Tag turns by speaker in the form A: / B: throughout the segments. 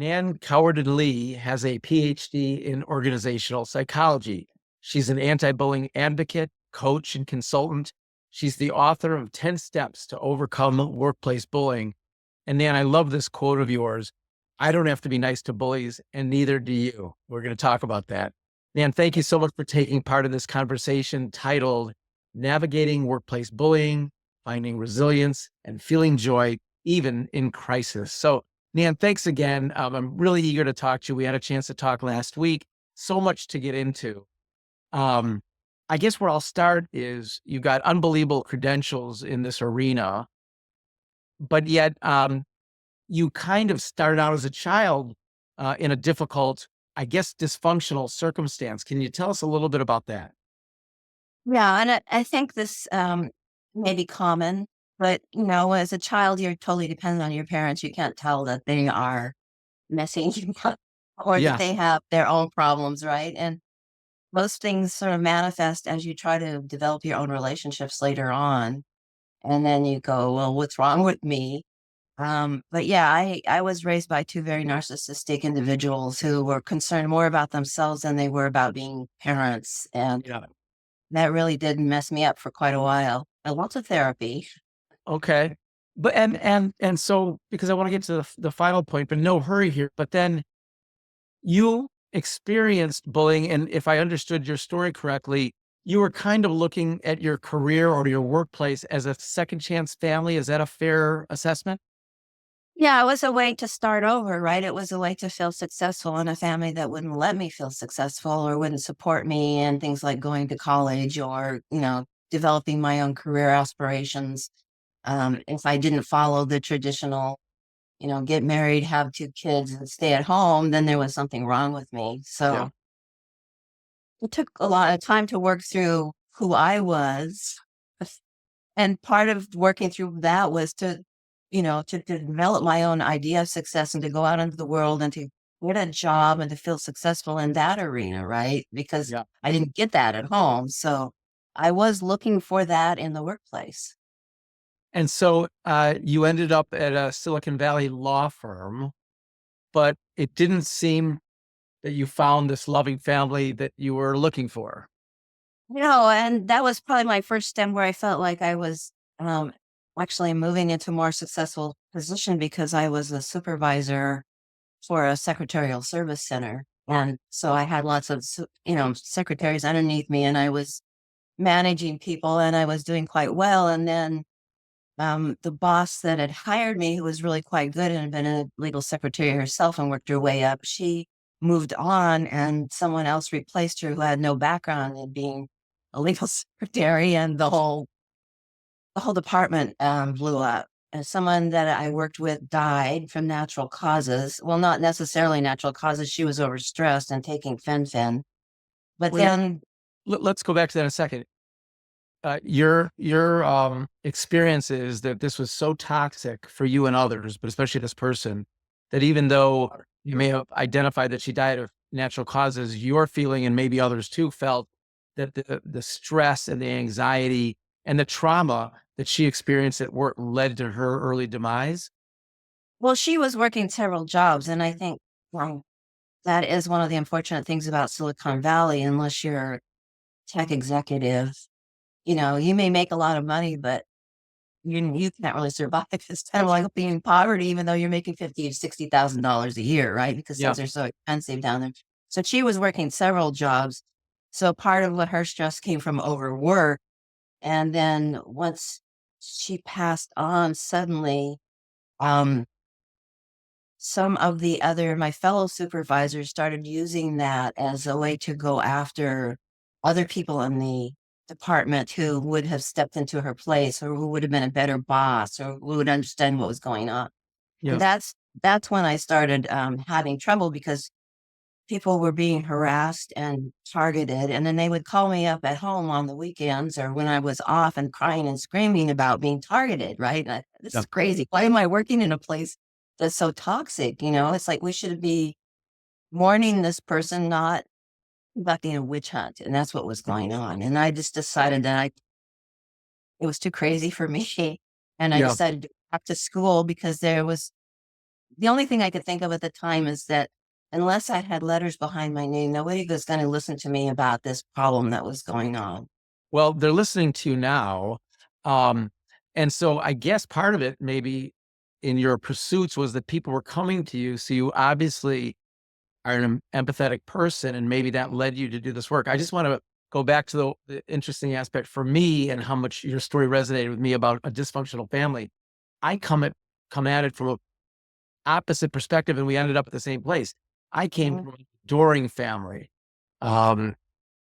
A: Nan Cowardin-Lee has a PhD in organizational psychology. She's an anti-bullying advocate, coach, and consultant. She's the author of 10 Steps to Overcome Workplace Bullying. And Nan, I love this quote of yours. I don't have to be nice to bullies, and neither do you. We're going to talk about that. Nan, thank you so much for taking part in this conversation titled Navigating Workplace Bullying, Finding Resilience, and Feeling Joy Even in Crisis. So, Nan, thanks again. I'm really eager to talk to you. We had a chance to talk last week. So much to get into. I guess where I'll start is you got unbelievable credentials in this arena, but yet you kind of started out as a child in a difficult, I guess, dysfunctional circumstance. Can you tell us a little bit about that?
B: Yeah, and I think this may be common, but as a child, you're totally dependent on your parents. You can't tell that they are messing you up or that
A: Yeah.
B: they have their own problems, right? And most things sort of manifest as you try to develop your own relationships later on. And then you go, well, what's wrong with me? But yeah, I was raised by two very narcissistic individuals who were concerned more about themselves than they were about being parents. And
A: Yeah.
B: that really did mess me up for quite a while. And lots of therapy.
A: Okay. But and so because I want to get to the final point, but no hurry here. But then you experienced bullying, and if I understood your story correctly, you were kind of looking at your career or your workplace as a second chance family. Is that a fair assessment?
B: Yeah, it was a way to start over, right? It was a way to feel successful in a family that wouldn't let me feel successful or wouldn't support me in things like going to college or, developing my own career aspirations. If I didn't follow the traditional, get married, have two kids, and stay at home, then there was something wrong with me.
A: Yeah.
B: So it took a lot of time to work through who I was. And part of working through that was to develop my own idea of success and to go out into the world and to get a job and to feel successful in that arena, right? Because
A: Yeah.
B: I didn't get that at home. So I was looking for that in the workplace.
A: And so you ended up at a Silicon Valley law firm, but it didn't seem that you found this loving family that you were looking for.
B: And that was probably my first step where I felt like I was um, actually moving into a more successful position because I was a supervisor for a secretarial service center. And so I had lots of, secretaries underneath me and I was managing people and I was doing quite well. And then the boss that had hired me, who was really quite good and had been a legal secretary herself and worked her way up, she moved on and someone else replaced her who had no background in being a legal secretary and the whole department blew up. And someone that I worked with died from natural causes. Well, not necessarily natural causes. She was overstressed and taking fen-phen. But
A: Wait,
B: then,
A: let's go back to that in a second. Your experience is that this was so toxic for you and others, but especially this person, that even though you may have identified that she died of natural causes, your feeling and maybe others too felt that the stress and the anxiety and the trauma that she experienced at work led to her early demise.
B: well, she was working several jobs. And I think that is one of the unfortunate things about Silicon Valley, unless you're a tech executive. You may make a lot of money, but you can't really survive. It's kind of like being in poverty, even though you're making $50,000 to $60,000 a year, right? Because
A: Yeah.
B: things are so expensive down there. So she was working several jobs. So part of what her stress came from overwork. And then once she passed on suddenly, um, some of my fellow supervisors started using that as a way to go after other people in the department who would have stepped into her place or who would have been a better boss or who would understand what was going on. And
A: Yeah.
B: that's when I started having trouble because people were being harassed and targeted. And then they would call me up at home on the weekends or when I was off and crying and screaming about being targeted, right? This
A: Yeah.
B: is crazy. Why am I working in a place that's so toxic? It's like we should be mourning this person, not conducting a witch hunt. And that's what was going on. And I just decided that it was too crazy for me. And I
A: Yeah.
B: decided to go back to school because there was the only thing I could think of at the time is that unless I had letters behind my name, nobody was going to listen to me about this problem that was going on.
A: Well, they're listening to you now. Um, and so I guess part of it maybe in your pursuits was that people were coming to you. So you obviously are an empathetic person, and maybe that led you to do this work. I just want to go back to the interesting aspect for me and how much your story resonated with me about a dysfunctional family. I come at it from a opposite perspective, and we ended up at the same place. I came
B: Mhm.
A: from an adoring family. Um,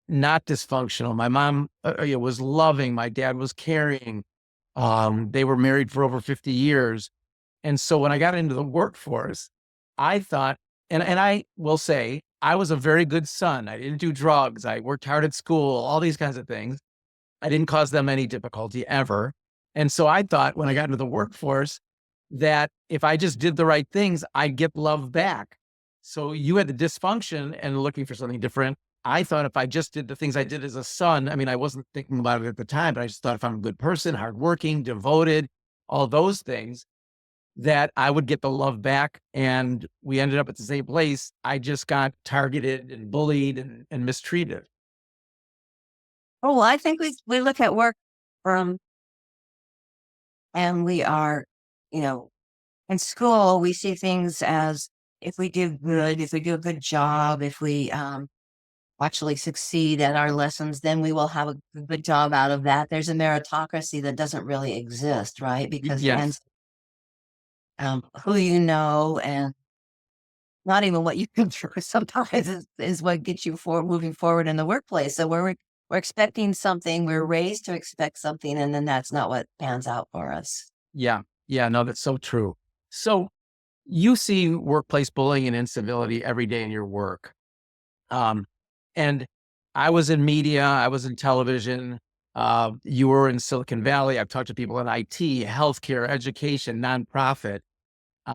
A: Not dysfunctional. My mom, was loving. My dad was caring. They were married for over 50 years. And so when I got into the workforce, I thought, and I will say, I was a very good son. I didn't do drugs. I worked hard at school, all these kinds of things. I didn't cause them any difficulty ever. And so I thought when I got into the workforce that if I just did the right things, I'd get love back. So you had the dysfunction and looking for something different. I thought if I just did the things I did as a son, I mean, I wasn't thinking about it at the time, but I just thought if I'm a good person, hardworking, devoted, all those things, that I would get the love back. And we ended up at the same place. I just got targeted and bullied and mistreated.
B: Oh, well, I think we look at work from, and we are, you know, in school, we see things as if we do good, if we do a good job, if we actually succeed at our lessons, then we will have a good job out of that. There's a meritocracy that doesn't really exist, right? Because it ends
A: Yes.
B: who you know and not even what you've been through sometimes is what gets you for moving forward in the workplace. So we're expecting something, we're raised to expect something, and then that's not what pans out for us.
A: Yeah. Yeah. No, that's so true. So you see workplace bullying and incivility every day in your work. Um, and I was in media, I was in television. You were in Silicon Valley. I've talked to people in IT, healthcare, education, nonprofit.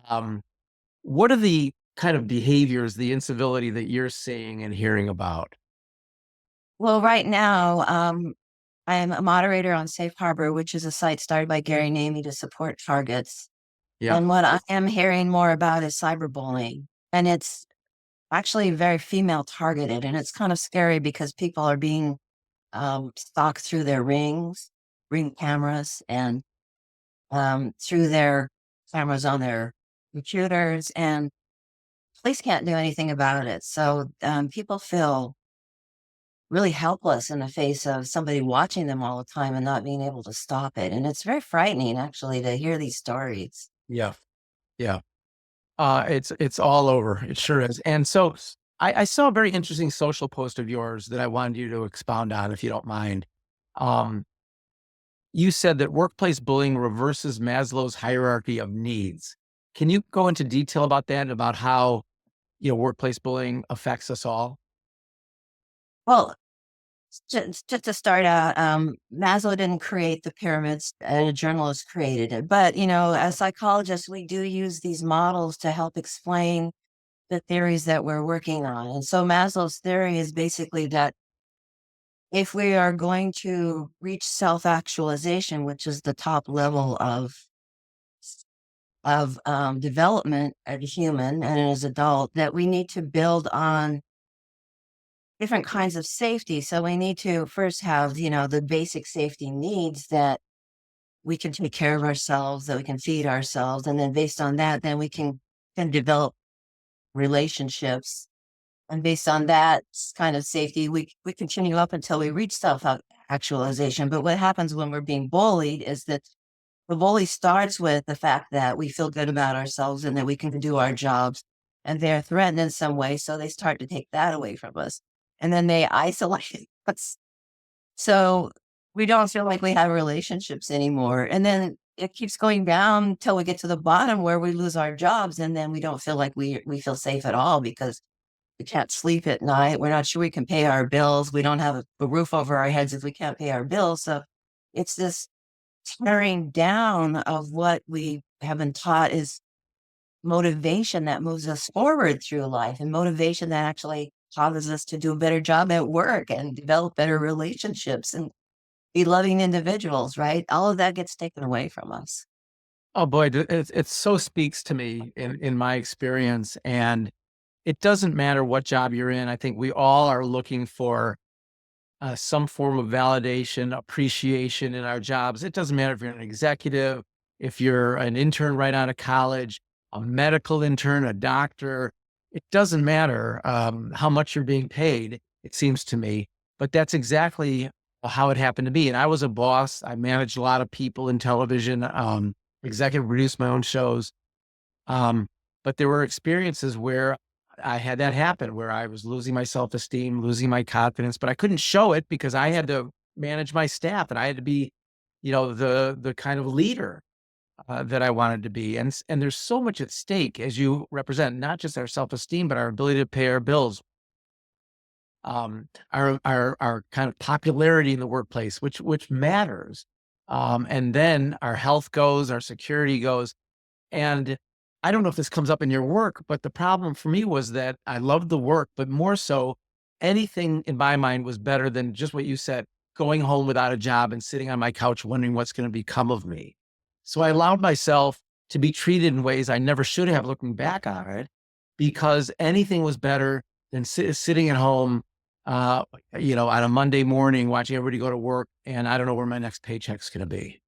A: Um, what are the kind of behaviors, the incivility that you're seeing and hearing about?
B: Well, right now, I am a moderator on Safe Harbor, which is a site started by Gary Namey to support targets.
A: Yeah.
B: And what I am hearing more about is cyberbullying. And it's actually very female targeted. And it's kind of scary because people are being stalked through their ring cameras, and through their cameras on their computers. And police can't do anything about it. So people feel really helpless in the face of somebody watching them all the time and not being able to stop it. And it's very frightening, actually, to hear these stories.
A: Yeah. Yeah. It's all over. It sure is. And so I saw a very interesting social post of yours that I wanted you to expound on, if you don't mind. Um, you said that workplace bullying reverses Maslow's hierarchy of needs. Can you go into detail about that and about how, workplace bullying affects us all?
B: Well, just to start out, Maslow didn't create the pyramids, and a journalist created it. But, as psychologists, we do use these models to help explain the theories that we're working on. And so Maslow's theory is basically that if we are going to reach self-actualization, which is the top level of development as a human and as an adult, that we need to build on different kinds of safety. So we need to first have, the basic safety needs that we can take care of ourselves, that we can feed ourselves. And then based on that, then we can develop relationships. And based on that kind of safety, we continue up until we reach self actualization. But what happens when we're being bullied is that the bully starts with the fact that we feel good about ourselves and that we can do our jobs, and they're threatened in some way. So they start to take that away from us. And then they isolate us. So we don't feel like we have relationships anymore. And then it keeps going down until we get to the bottom where we lose our jobs. And then we don't feel like we feel safe at all because we can't sleep at night. We're not sure we can pay our bills. We don't have a roof over our heads if we can't pay our bills. So it's this tearing down of what we have been taught is motivation that moves us forward through life, and motivation that actually causes us to do a better job at work and develop better relationships and be loving individuals, right? All of that gets taken away from us.
A: Oh boy, it so speaks to me in my experience. And it doesn't matter what job you're in. I think we all are looking for some form of validation, appreciation in our jobs. It doesn't matter if you're an executive, if you're an intern right out of college, a medical intern, a doctor. It doesn't matter how much you're being paid, it seems to me. But that's exactly how it happened to me. And I was a boss. I managed a lot of people in television, executive produced my own shows. Um, but there were experiences where I had that happen, where I was losing my self-esteem, losing my confidence, but I couldn't show it because I had to manage my staff and I had to be, the kind of leader that I wanted to be. And there's so much at stake as you represent not just our self-esteem, but our ability to pay our bills, our kind of popularity in the workplace, which matters. And then our health goes, our security goes. And I don't know if this comes up in your work, but the problem for me was that I loved the work, but more so, anything in my mind was better than just what you said, going home without a job and sitting on my couch wondering what's going to become of me. So I allowed myself to be treated in ways I never should have looking back on it, because anything was better than sitting at home, uh, on a Monday morning, watching everybody go to work. And I don't know where my next paycheck's going to be.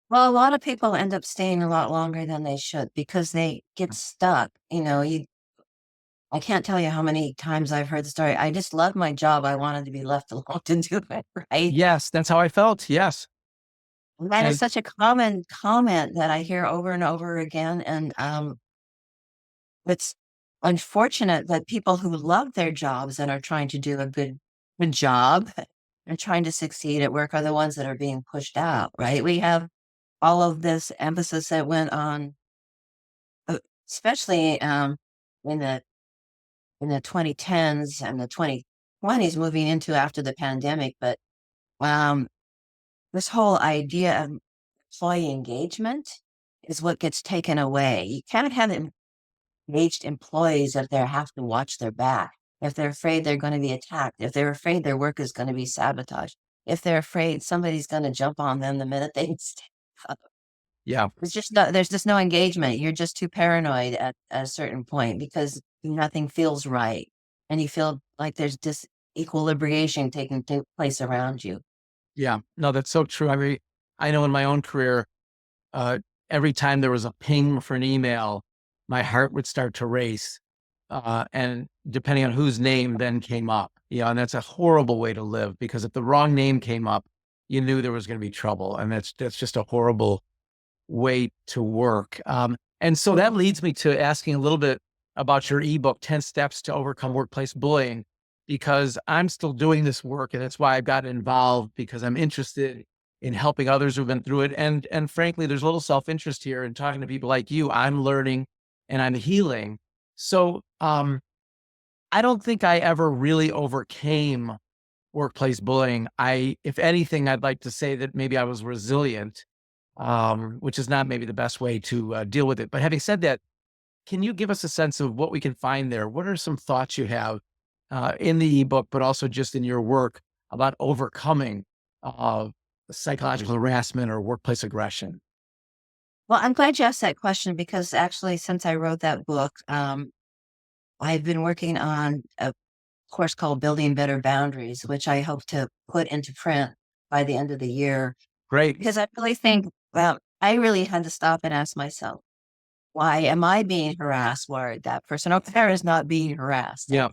B: Well, a lot of people end up staying a lot longer than they should because they get stuck. I can't tell you how many times I've heard the story. I just love my job. I wanted to be left alone to do it, right?
A: Yes, that's how I felt. Yes.
B: And that is
A: And
B: such a common comment that I hear over and over again. And it's unfortunate that people who love their jobs and are trying to do a good job and trying to succeed at work are the ones that are being pushed out, right? We have all of this emphasis that went on, uh, especially in the 2010s and the 2020s, moving into after the pandemic. But um, this whole idea of employee engagement is what gets taken away. You can't have engaged employees if they have to watch their back, if they're afraid they're going to be attacked, if they're afraid their work is going to be sabotaged, if they're afraid somebody's going to jump on them the minute they stand up.
A: yeah,
B: There's just no engagement. You're just too paranoid at a certain point because nothing feels right. And you feel like there's disequilibration taking place around you.
A: yeah. No, that's so true. I mean, I know in my own career, uh, every time there was a ping for an email, my heart would start to race. And depending on whose name then came up, and that's a horrible way to live, because if the wrong name came up, you knew there was going to be trouble. And that's just a horrible way to work. And so that leads me to asking a little bit about your ebook, 10 Steps to Overcome Workplace Bullying, because I'm still doing this work. And that's why I've got involved, because I'm interested in helping others who've been through it. And frankly, there's a little self-interest here in talking to people like you. I'm learning and I'm healing. So I don't think I ever really overcame workplace bullying. If anything, I'd like to say that maybe I was resilient, which is not maybe the best way to deal with it. But having said that, can you give us a sense of what we can find there? What are some thoughts you have in the ebook, but also just in your work about overcoming uh, psychological harassment or workplace aggression?
B: Well, I'm glad you asked that question because actually, since I wrote that book, I've been working on a course called Building Better Boundaries, which I hope to put into print by the end of the year.
A: Great.
B: Because I really think, well, I really had to stop and ask myself, why am I being harassed where that person over there is not being harassed? And
A: Yeah.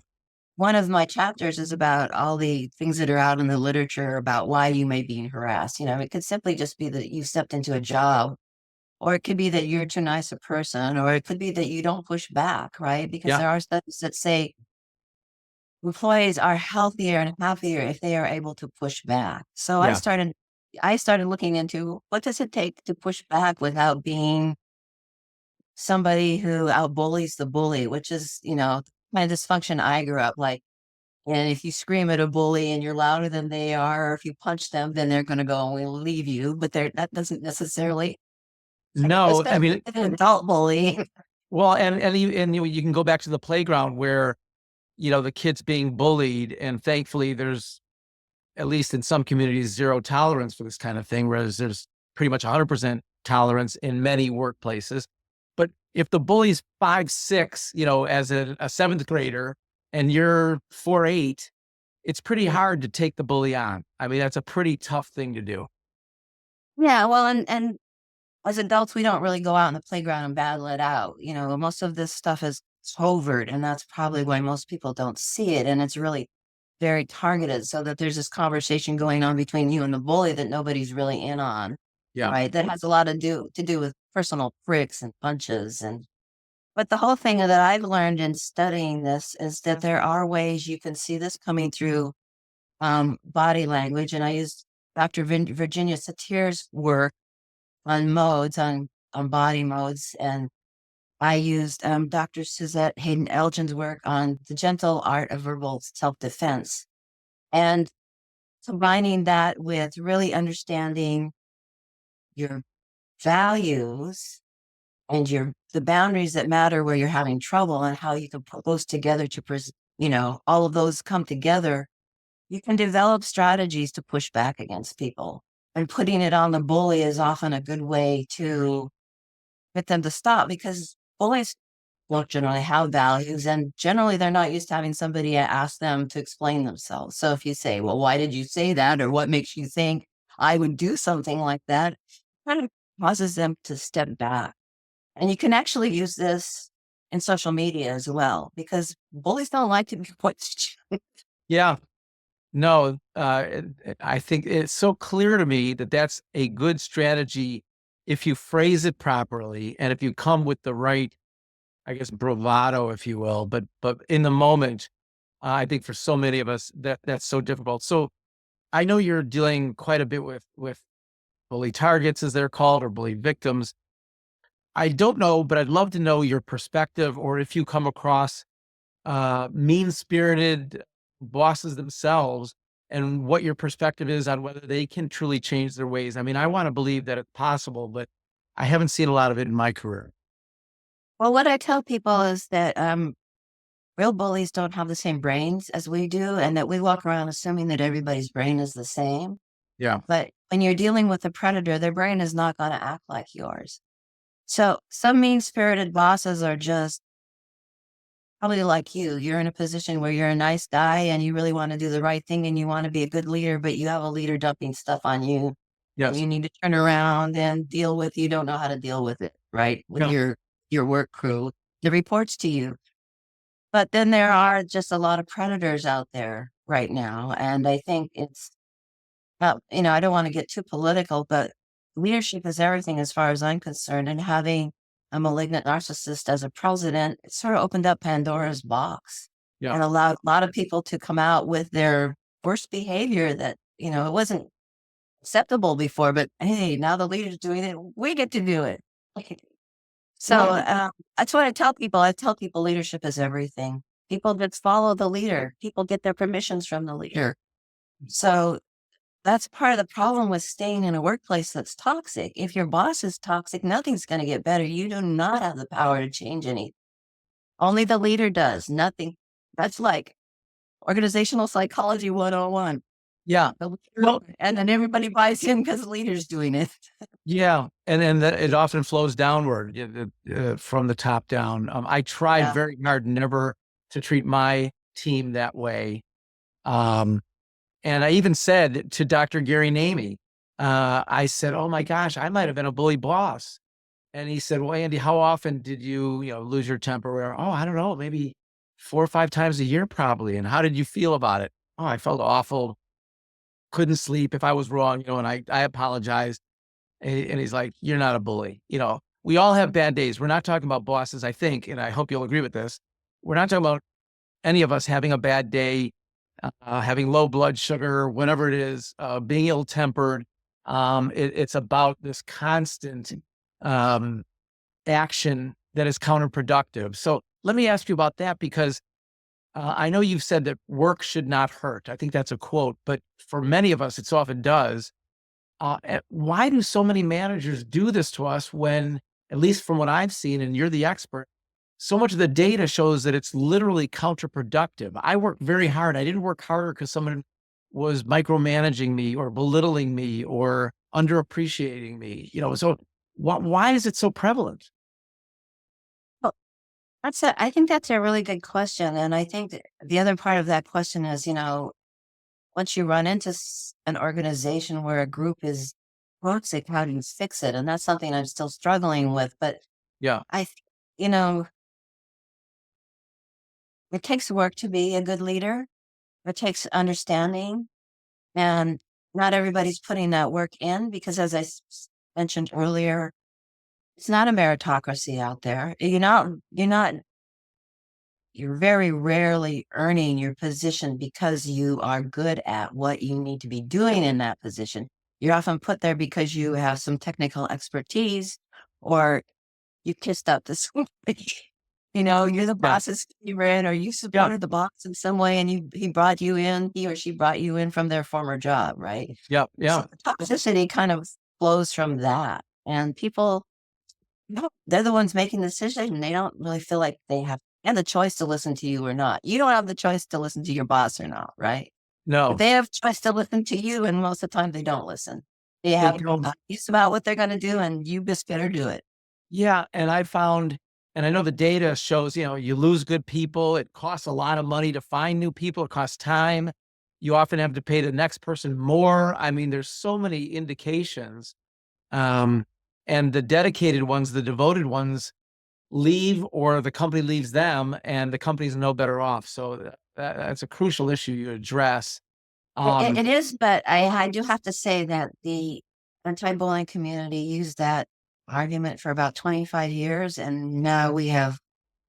B: one of my chapters is about all the things that are out in the literature about why you may be harassed. It could simply just be that you stepped into a job, or it could be that you're too nice a person, or it could be that you don't push back, right? Because
A: Yeah.
B: there are studies that say employees are healthier and happier if they are able to push back. So
A: Yeah.
B: I started looking into what does it take to push back without being somebody who outbullies the bully, which is, my dysfunction I grew up like. And if you scream at a bully and you're louder than they are, or if you punch them, then they're going to go and we'll leave you. But that doesn't necessarily,
A: No, I
B: especially
A: mean,
B: an adult bully.
A: well, and you can go back to the playground where, the kids being bullied, and thankfully there's, at least in some communities, zero tolerance for this kind of thing, whereas there's pretty much 100% tolerance in many workplaces. But if the bully's 5'6", as a seventh grader, and you're 4'8", it's pretty hard to take the bully on. I mean, that's a pretty tough thing to do.
B: Yeah, well, and as adults, we don't really go out in the playground and battle it out. Most of this stuff is covert, and that's probably why most people don't see it. And it's really very targeted, so that there's this conversation going on between you and the bully that nobody's really in on,
A: Yeah.
B: right? That has a lot to do with personal pricks and punches. But the whole thing that I've learned in studying this is that there are ways you can see this coming through body language. And I used Dr. Virginia Satir's work on modes, on body modes. And I used Dr. Suzette Hayden Elgin's work on the gentle art of verbal self-defense. And combining that with really understanding your values and the boundaries that matter where you're having trouble, and how you can put those together all of those come together, you can develop strategies to push back against people. And putting it on the bully is often a good way to get them to stop, because bullies don't generally have values, and generally they're not used to having somebody ask them to explain themselves. So if you say, well, why did you say that? Or what makes you think I would do something like that? It kind of causes them to step back. And you can actually use this in social media as well, because bullies don't like to be questioned.
A: Yeah. No, I think it's so clear to me that that's a good strategy if you phrase it properly and if you come with the right, I guess, bravado, if you will. But in the moment, I think for so many of us that's so difficult. So I know you're dealing quite a bit with bully targets, as they're called, or bully victims. I don't know, but I'd love to know your perspective, or if you come across mean-spirited bosses themselves, and what your perspective is on whether they can truly change their ways. I mean, I want to believe that it's possible, but I haven't seen a lot of it in my career.
B: Well, what I tell people is that real bullies don't have the same brains as we do, and that we walk around assuming that everybody's brain is the same.
A: Yeah.
B: But when you're dealing with a predator, their brain is not going to act like yours. So some mean-spirited bosses are just probably like you. You're in a position where you're a nice guy and you really want to do the right thing and you want to be a good leader, but you have a leader dumping stuff on you. And
A: Yes.
B: you need to turn around and deal with. You don't know how to deal with it, right? With
A: Yeah.
B: your work crew that reports to you. But then there are just a lot of predators out there right now. And I think it's not, I don't want to get too political, but leadership is everything as far as I'm concerned. And having a malignant narcissist as a president, it sort of opened up Pandora's box
A: Yeah.
B: and allowed a lot of people to come out with their worst behavior that, it wasn't acceptable before, but hey, now the leader's doing it. We get to do it. So that's what I tell people. I tell people leadership is everything. People just follow the leader. People get their permissions from the leader. So that's part of the problem with staying in a workplace that's toxic. If your boss is toxic, nothing's going to get better. You do not have the power to change anything. Only the leader does. Nothing. That's like organizational psychology 101.
A: Yeah.
B: Well, and then everybody buys in because the leader's doing it.
A: Yeah. And then it often flows downward, from the top down. I tried very hard never to treat my team that way. And I even said to Dr. Gary Namey, I said, oh my gosh, I might have been a bully boss. And he said, well, Andy, how often did you, lose your temper? Oh, I don't know, maybe 4 or 5 times a year, probably. And how did you feel about it? Oh, I felt awful. Couldn't sleep if I was wrong, and I apologized. And he's like, you're not a bully. We all have bad days. We're not talking about bosses, I think, and I hope you'll agree with this. We're not talking about any of us having a bad day, having low blood sugar, whatever it is, being ill-tempered. It's about this constant action that is counterproductive. So let me ask you about that, because I know you've said that work should not hurt. I think that's a quote, but for many of us, it so often does. Why do so many managers do this to us when, at least from what I've seen, and you're the expert, so much of the data shows that it's literally counterproductive. I worked very hard. I didn't work harder because someone was micromanaging me or belittling me or underappreciating me. So Why is it so prevalent?
B: Well, I think that's a really good question. And I think that the other part of that question is, once you run into an organization where a group is toxic, how do you fix it? And that's something I'm still struggling with. But
A: Yeah.
B: I, you know, it takes work to be a good leader. It takes understanding, and not everybody's putting that work in because, as mentioned earlier, it's not a meritocracy out there. You're very rarely earning your position because you are good at what you need to be doing in that position. You're often put there because you have some technical expertise, or you kissed up to somebody. You're the
A: Yeah.
B: boss's favorite, or you
A: Yeah.
B: supported the boss in some way, and he or she brought you in from their former job, right?
A: Yeah.
B: So
A: Yeah.
B: the toxicity kind of flows from that. And people, no, they're the ones making the decision, and they don't really feel like they have the choice to listen to you or not. You don't have the choice to listen to your boss or not, right? But
A: No,
B: they have choice to listen to you, and most of the time they don't listen. They
A: they
B: have
A: don't.
B: ideas about what they're going to do, and you just better do it.
A: Yeah, and I found, and I know the data shows, you lose good people. It costs a lot of money to find new people. It costs time. You often have to pay the next person more. I mean, there's so many indications. Um, and the dedicated ones, the devoted ones, leave, or the company leaves them, and the company's no better off. So that's a crucial issue you address.
B: It,
A: Um,
B: it is, but I do have to say that the anti-bullying community used that argument for about 25 years, and now we have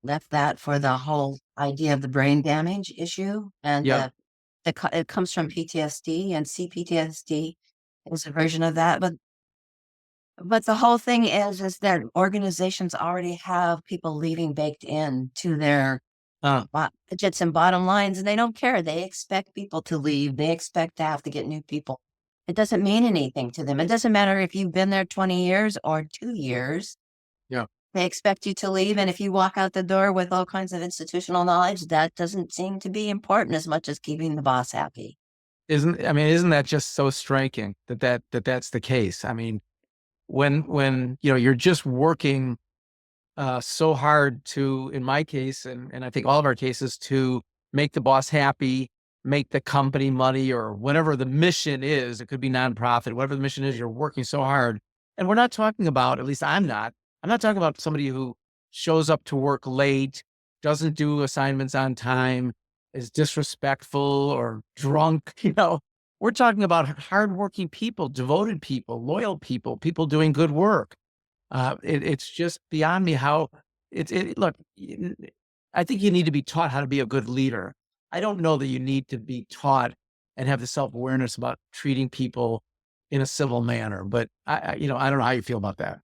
B: left that for the whole idea of the brain damage issue, and
A: yeah,
B: it comes from PTSD, and CPTSD is a version of that. But the whole thing is that organizations already have people leaving baked in to their
A: uh,
B: budgets and bottom lines, and they don't care. They expect people to leave. They expect to have to get new people. It doesn't mean anything to them. It doesn't matter if you've been there 20 years or 2 years.
A: yeah.
B: They expect you to leave. And if you walk out the door with all kinds of institutional knowledge, that doesn't seem to be important as much as keeping the boss happy.
A: Isn't that just so striking that's the case? I mean, when you're just working so hard to, in my case, and I think all of our cases, to make the boss happy, make the company money, or whatever the mission is. It could be nonprofit, whatever the mission is. You're working so hard, and we're not talking about. At least I'm not. I'm not talking about somebody who shows up to work late, doesn't do assignments on time, is disrespectful or drunk. We're talking about hardworking people, devoted people, loyal people, people doing good work. It's just beyond me how look, I think you need to be taught how to be a good leader. I don't know that you need to be taught and have the self-awareness about treating people in a civil manner, but I don't know how you feel about that.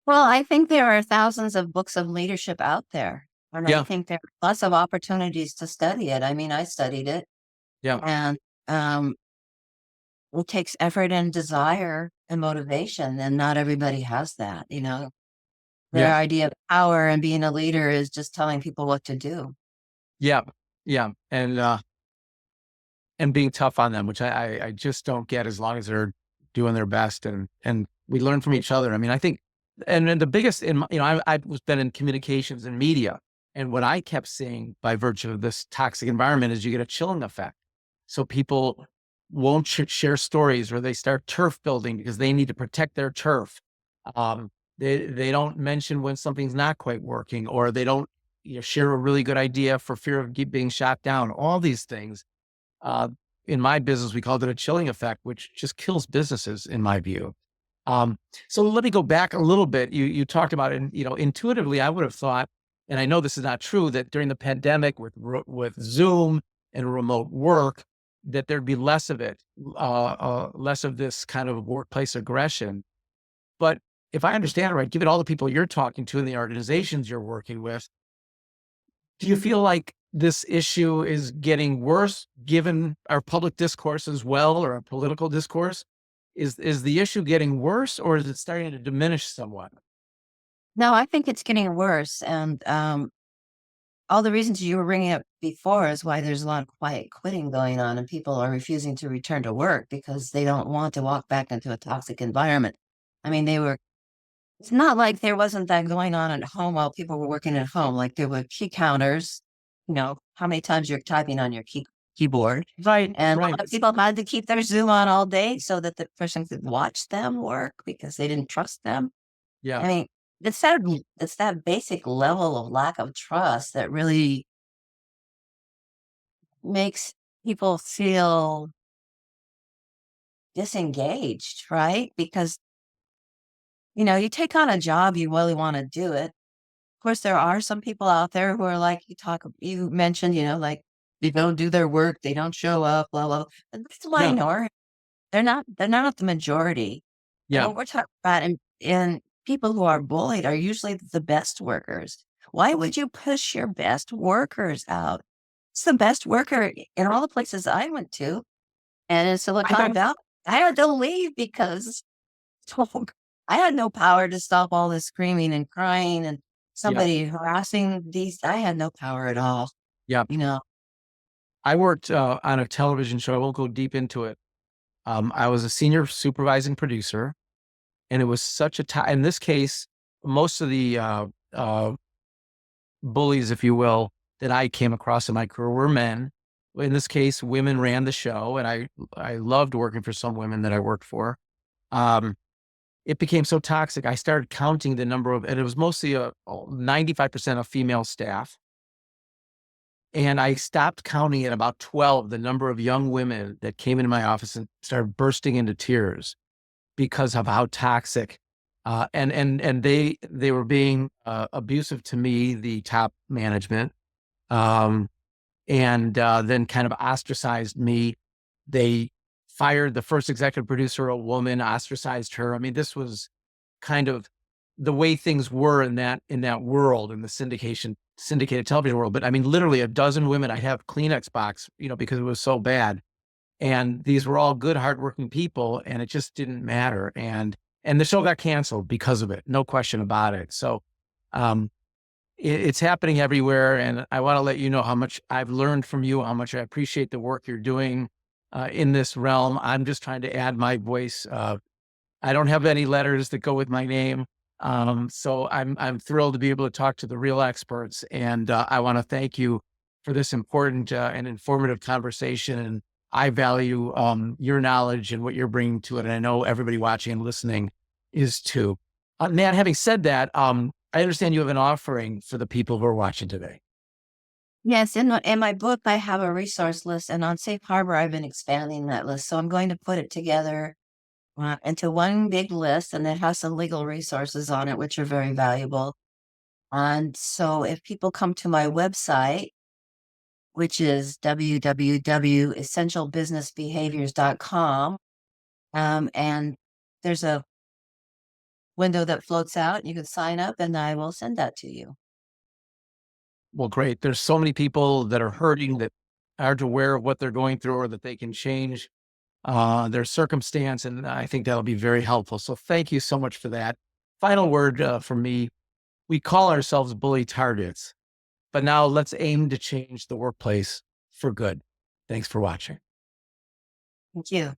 B: Well, I think there are thousands of books of leadership out there. And I
A: Yeah,
B: think there are lots of opportunities to study it. I mean, I studied it,
A: yeah,
B: and um, it takes effort and desire and motivation, and not everybody has that. Their
A: yeah,
B: idea of power and being a leader is just telling people what to do.
A: yeah, yeah, and being tough on them, which I just don't get as long as they're doing their best, and we learn from each other. I mean, I think, and then the biggest in my, I was been in communications and media, and what I kept seeing by virtue of this toxic environment is you get a chilling effect. So people won't share stories, or they start turf building because they need to protect their turf. They don't mention when something's not quite working, or they don't share a really good idea for fear of being shot down. All these things, uh, in my business, we called it a chilling effect, which just kills businesses, in my view. Um, so let me go back a little bit. You talked about it, and intuitively, I would have thought, and I know this is not true, that during the pandemic with Zoom and remote work, that there'd be less of it, less of this kind of workplace aggression. But if I understand it right, given all the people you're talking to and the organizations you're working with, do you feel like this issue is getting worse given our public discourse as well, or our political discourse? Is the issue getting worse, or is it starting to diminish somewhat?
B: No, I think it's getting worse. And all the reasons you were bringing up before is why there's a lot of quiet quitting going on, and people are refusing to return to work because they don't want to walk back into a toxic environment. I mean, they were it's not like there wasn't that going on at home while people were working at home. Like there were key counters, how many times you're typing on your keyboard.
A: Right,
B: And a
A: right.
B: lot of people had to keep their Zoom on all day so that the person could watch them work because they didn't trust them.
A: Yeah.
B: I mean, it's that basic level of lack of trust that really makes people feel disengaged, right? Because, you take on a job, you really want to do it. Of course, there are some people out there who are like you mentioned, like they don't do their work, they don't show up, blah, blah. But that's a
A: Yeah.
B: minority. They're not the majority. And
A: Yeah.
B: what we're talking about and people who are bullied are usually the best workers. Why would you push your best workers out? It's the best worker in all the places I went to. And in
A: I
B: Silicon
A: don't,
B: Valley, I had to leave because I had no power to stop all this screaming and crying and
A: yeah.
B: somebody harassing these. I had no power at all,
A: Yeah.
B: you know.
A: I worked on a television show. I won't go deep into it. I was a senior supervising producer, and it was such a time. In this case, most of the bullies, if you will, that I came across in my career were men. In this case, women ran the show, and I loved working for some women that I worked for. Um, it became so toxic. I started counting the number of, and it was mostly 95% of female staff. And I stopped counting at about 12, the number of young women that came into my office and started bursting into tears because of how toxic, and they were being abusive to me, the top management, um, and then kind of ostracized me. They fired the first executive producer, a woman, ostracized her. I mean, this was kind of the way things were in that world, in the syndicated television world. But I mean, literally a dozen women. I have Kleenex box, because it was so bad. And these were all good, hardworking people, and it just didn't matter. And the show got canceled because of it, no question about it. So um, it's happening everywhere, and I want to let you know how much I've learned from you, how much I appreciate the work you're doing in this realm. I'm just trying to add my voice. I don't have any letters that go with my name. So I'm thrilled to be able to talk to the real experts. And I want to thank you for this important and informative conversation. And I value your knowledge and what you're bringing to it. And I know everybody watching and listening is too. Matt, having said that, I understand you have an offering for the people who are watching today.
B: Yes, in my book, I have a resource list, and on Safe Harbor, I've been expanding that list. So I'm going to put it together into one big list, and it has some legal resources on it, which are very valuable. And so if people come to my website, which is www.essentialbusinessbehaviors.com, and there's a window that floats out, you can sign up, and I will send that to you.
A: Well, great. There's so many people that are hurting that aren't aware of what they're going through or that they can change their circumstance. And I think that'll be very helpful. So thank you so much for that. Final word from me. We call ourselves bully targets, but now let's aim to change the workplace for good. Thanks for watching.
B: Thank you.